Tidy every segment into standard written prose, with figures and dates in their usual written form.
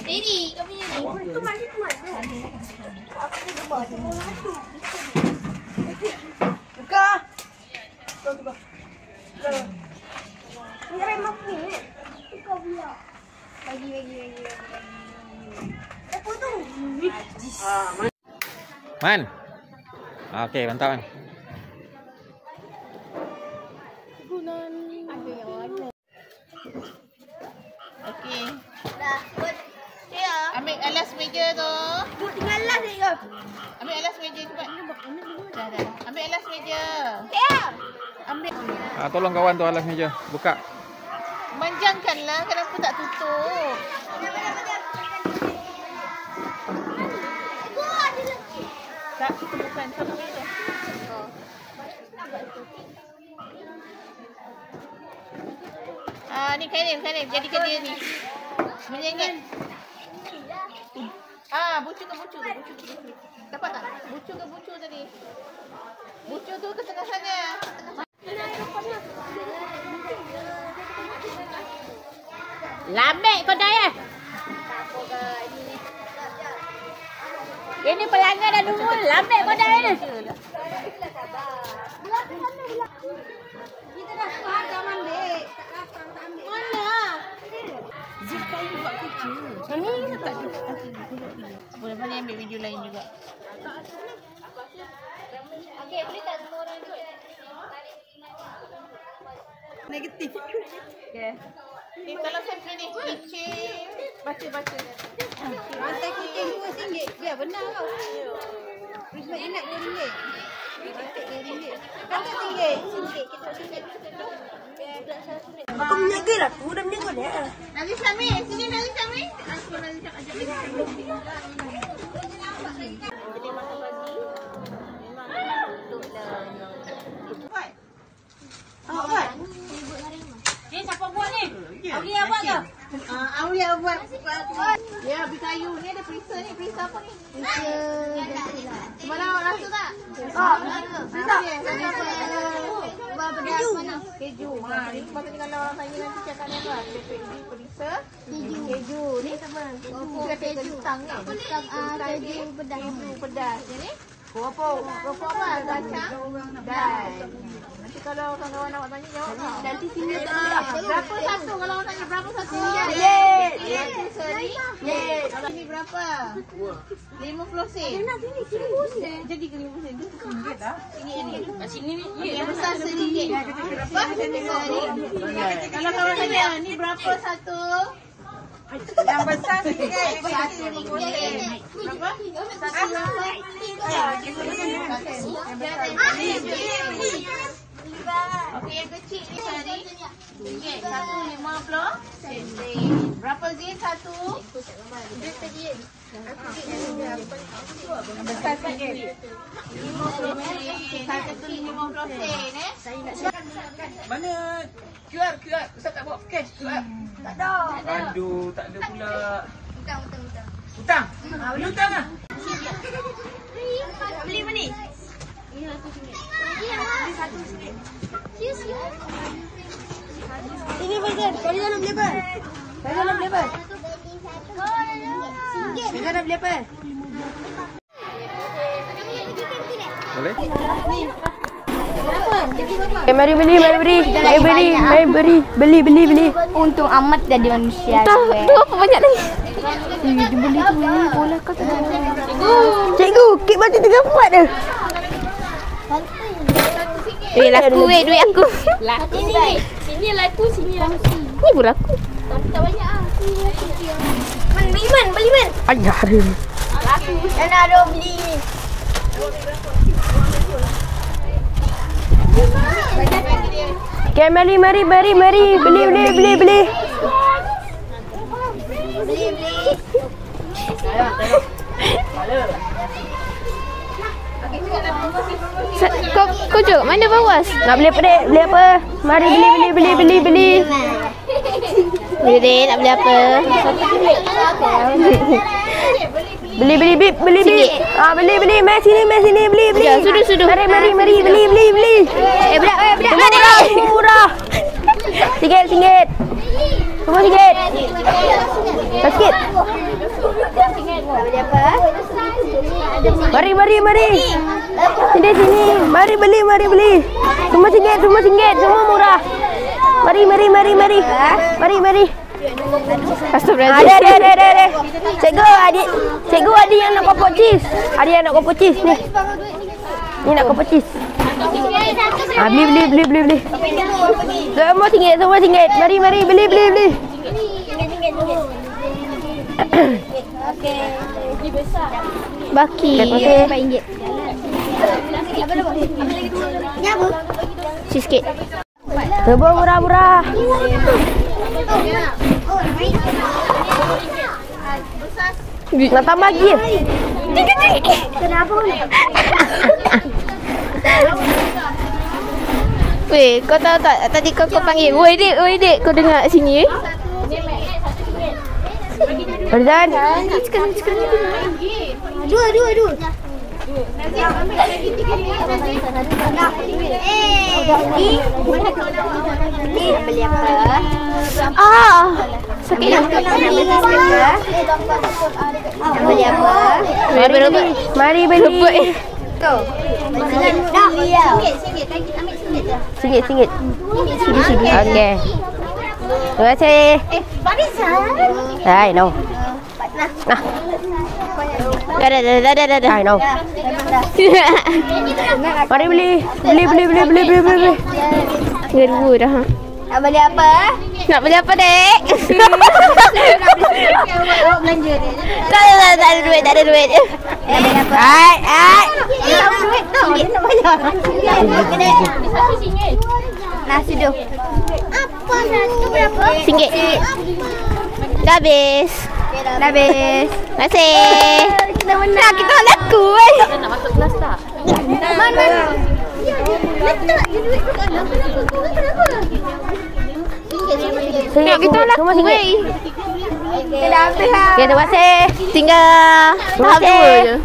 Ini kau punya ni. Itu mandi kuat tu. Aku nak buat bola tu. Buka. Buka. Ni remote ni. Kau biar. Bagi. Apa tu? Man. Okey, mantap Man. Okey. Dah. Ya. Ambil alas meja tu. Tinggal alas ni ke? Ambil alas meja cepat. Dah. Ambil alas meja. Ya. Ambil. Tolong kawan tu alas meja. Buka. Manjangkanlah, kenapa tak tutup? Tak, itu bukan. Sama itu. Ni kain. Jadikan dia ni. Menyengit. Bucu ke bucu. Dapat tak? Bucu ke bucu tadi? Bucu tu ke tengah sana. Lambek kau dah ya? Ini pelanggan dah nunggu. Lambek kau dah ya? Kita dah dah ambil. Mana? Zika ni buat kerja. Ini Tak ada. Boleh ambil video lain juga. okey, boleh tak semua orang duduk? Negatif. Okey. Ni kalau saya beli ni kitchen. Baca. Rantai kucing RM2. Biar benar kau. Prisma ingat RM2. Rantai RM2. Rantai RM1. Kita RM1. Aku menjaga lah. Aku dah menjaga dia. Nazi Syamil, sini Nazi Syamil. Aku Nazi Syamil ajak dia. Jadi makan pagi. Memang tutup dah. Buat. Ni siapa buat ni? Aulia buat ke? Aulia buat. Ya, habis kayu ni ada perisa ni. Perisa apa ni? Semalam awak rasa tak? Keju. Keju. Ni maksudnya kalau orang tanya nanti cakap ni apa? Perisa. Keju. Ni sama. Keju kentang ni. Keju pedas. Keju pedas. Yang ni? Keropok apa? Kacang? Dan. Nanti kalau kawan-kawan awak tanya jawab tak? Nanti sini Berapa satu kalau awak tanya berapa satu? Seri? Kalau ni berapa? 50 sen. Jadi ke 50 sen? RM1 dah. sini ni. Yang besar RM1. Apa? Seri. Kalau kawan tanya ni berapa satu? Yang besar RM1. Satu RM50. Berapa? Okey, yang kecil ni tadi RM1. Satu RM50. Berapa zin satu? Dia tadi. Yang besar sikit. RM50. Satu tu RM50 Mana QR? Ustaz tak bawa cash QR. Tak ada. Aduh, tak ada pula. Hutang. Hutang? Beli hutang lah. Beli apa ni? Ini RM1. Beli RM1. Ini Faizal, kali nak beli apa? Faizal nak beli apa? Faizal nak beli apa? Boleh? Mari beli. Untung amat jadi manusia. Tu apa banyak lagi? Dia beli tu bola kau tu. Cikgu, kek batu 3/4 dah. Laku duit aku. Laku ni. Sini laku. Ni pun laku. Tapi tak banyak ah. Beli man. Ayah ada. Laku. Dan ada beli ni. Okay, mari beli. Kau cuk, mana bawas? Nak beli apa dek? Beli apa? Mari beli. Beli nak beli apa? Beli. Beli. Mai sini beli. Ya, sudah. Mari beli. Budak. Murah. RM1. Semua RM1. Sikit. Beli apa? Mari. Sini. Mari beli. Semua singgit. Semua murah. Mari. Astagfirullahaladzim. Ada. Cikgu ada yang nak kopok cheese. Nih. Ni nak kopok cheese. Beli. Semua singgit. Mari beli. Okey. Ini besar. Baki. RM4. Ni apa? Cheesecake. Semua murah. Nak tambah lagi. Kenapa? Weh, kau tahu tak tadi kau panggil. Woi dek, kau dengar sini. Farizan. Dua. Beli apa? Sakit. Beli apa? Mari beli. Dah. RM1. Okey. Terima kasih. Farizan. Hai, no. Nah. Dah. Hai, no. Mari beli. Gerbu dah. Nak beli apa? Nak beli apa, dek? Awak belanja dia. Tak ada duit. Hai. Duit tu. Dia nak bayar. Nasi tu. Apa satu berapa? RM1. Dah habis. Terima kasih. Kita menang. Nah, kita laku Nak masuk kelas tak? Mana? Letak je duit tu kat dalam. Kenapa? RM1. Kita laku. Semua RM1. Kita dah habis lah. Okay, terima kasih. Tinggal tahap 2 je.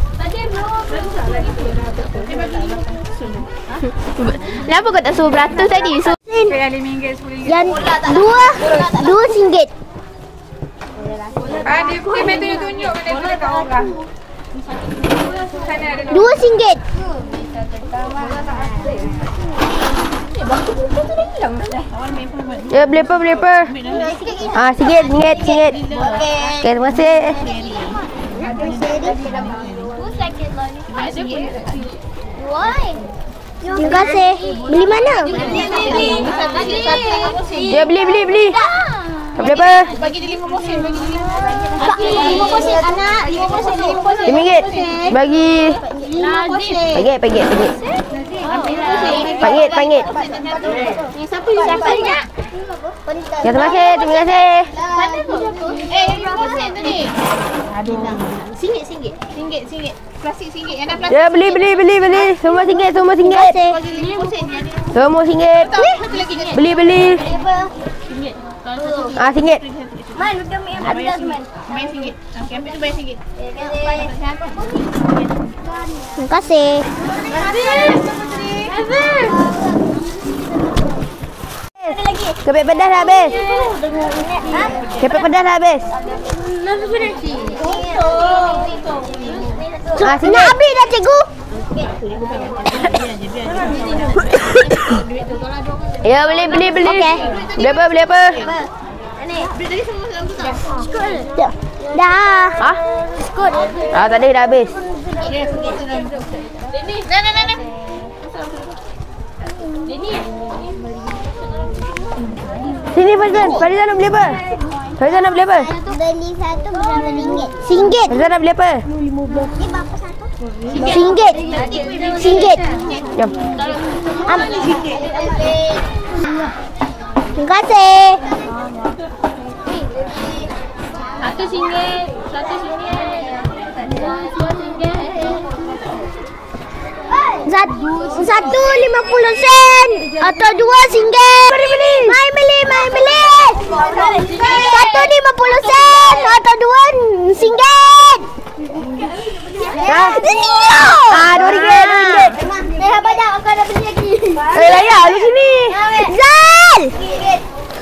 Kenapa kau tak suruh beratus tadi? Yang dua RM1. Dia tunjuk mana kat orang. RM2. Ya, beli apa? RM1. Okay, terima kasih. Terima kasih. Beli mana? Ya, beli. Kau beli apa? Bagi dia 50 sen. Bagi dia 50 sen. Anak, 50 sen. RM5. Bagi. Panggil. Panggil. Siapa nak? Ya, terima kasih. Berapa sen tadi? RM1. Plastik RM1. Yang dah plastik. Ya, beli. Semua RM1. Bagi 50 sen. Semua RM1. Satu lagi. Beli. RM1. Man, udah main atas man. Main RM1. Okey, ambil tu bayar RM1. Terima kasih. Kepek pedas dah habis. Nak habis dah cikgu. Ya, beli. Okey. Beli apa? Dah. Hah? Skut. Tadi dah habis. Sini Farizan nak beli apa? Beli satu berapa ringgit? RM1. Farizan nak beli apa? Ni berapa satu? RM1. Jom. Terima kasih. Satu 50 sen atau dua RM1. Mai beli. Satu 50 sen atau dua RM1. RM2. Dah banyak akan dah beli lagi. Layak lu sini. Zal.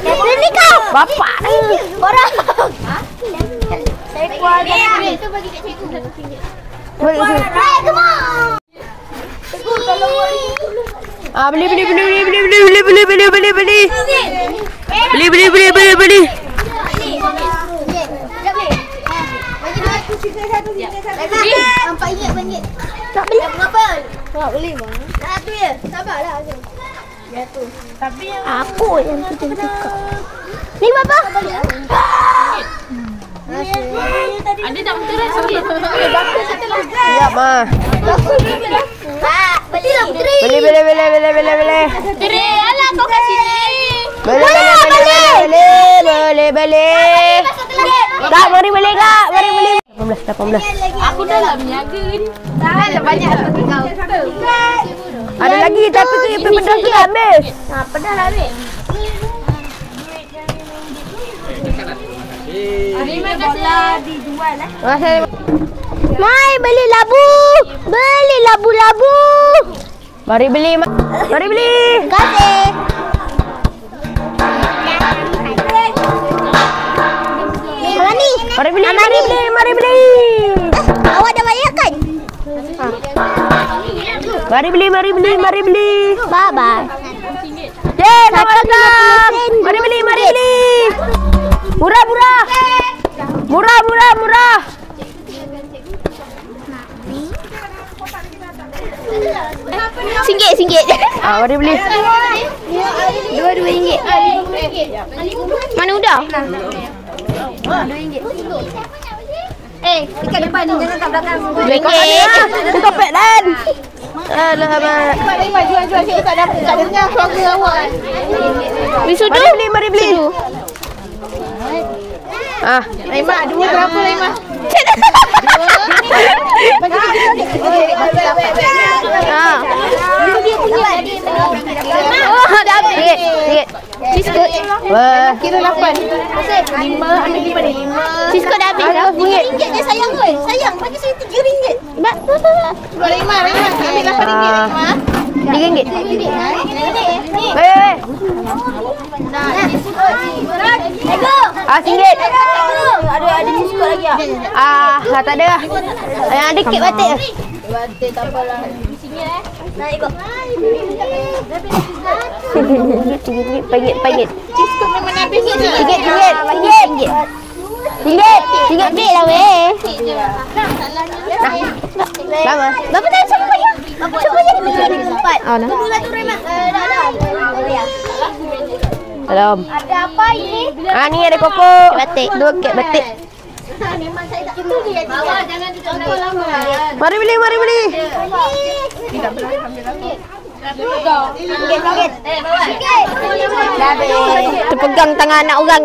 Ini kau. Bapak. Orang. Itu bagi kat cikgu. Bagi kat cikgu. Come on. Cikgu tolong buat. Beli. RM4 tak beli berapa? Tak beli bang. Satu je. Sabarlah. Jatuh. Tapi yang aku yang tu suka. Ni berapa? Ada tak betul sikit. Bakar satu lah. Ya ma. Beli. Putri, alah kau kat sini. Beli. Kak, mari beli kak. 18. Aku dah lah berniaga ni. Tak ada banyak seperti kau. Ada lagi tapi tu pedas tu habis. Pedas lah habis. Terima kasih. Dijual lah. Mai beli labu. Labu. Mari beli. Terima kasih. Mari beli. Awak dah bayar kan? Mari beli. Bye bye. Selamat datang. Mari beli. Murah. RM1. Mari beli. RM2. Mana udah? RM2. Dekat depan ni jangan kat belakang. RM2. Topek Dan. Alamak. Jual. Cik tak dapat tak dengar suara awak. Mari beli. Laimah, dua berapa Laimah? Dah habis. Cisco. Kira 8. 5 ada 5. Cisco dah habis dah. RM5 je sayang oi. Sayang bagi saya RM3. Laimah, ambil RM8 Laimah. RM3. RM1. Ada Cisco lagi Tak ada lah. Yang dikit batik. Batik tak apalah. Di sini Naik kok. RM1. Cisco memang habis je. RM3 lah weh. Lama. Berapa tadi siapa bayar? Cuba jadi RM4. Tunggu lah tu Remat. Salam. Ada apa ini? Ni ada kopok. Batik. 2 kek batik. Memang saya tak tahu dia. Bawa jangan duduk lama. Mari beli. Terpegang tangan anak orang.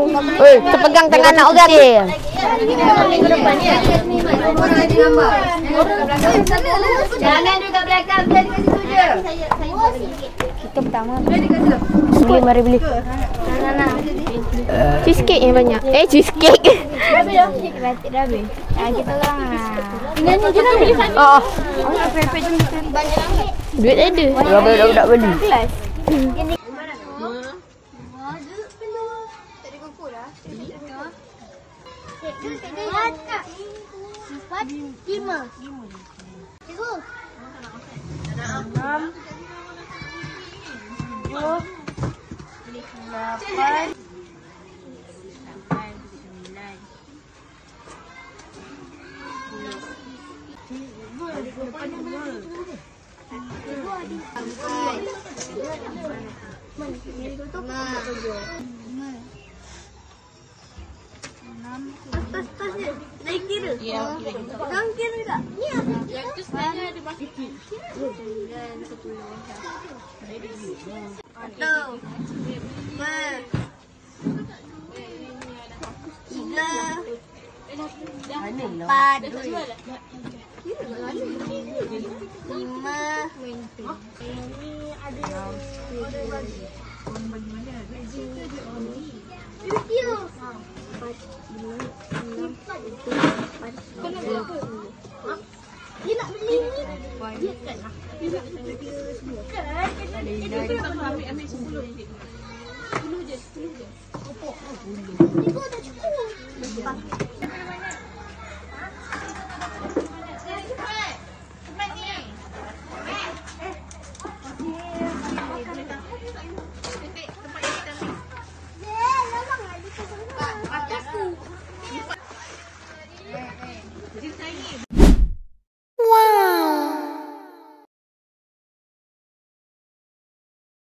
Jangan duduk belakang. Dia dekat situ je. Kita pertama. Mari beli. Cheesecake yang banyak. Cheesecake. Batik dah habis. Kita orang Nyanyi je nak beli sana. Duit ada. Dah tak beli. Sifat 5. Cikgu. 6 7 8 naik kira. Ya, kira. Kira tak? Ni ada. Yang tu sebenarnya ada basket. 9 10. Atau 5 dia nak beli ni. Dia kan lah. Dia semua. Kan? Ambil 10 je. 10 je. Kopok. 10 tak cukup.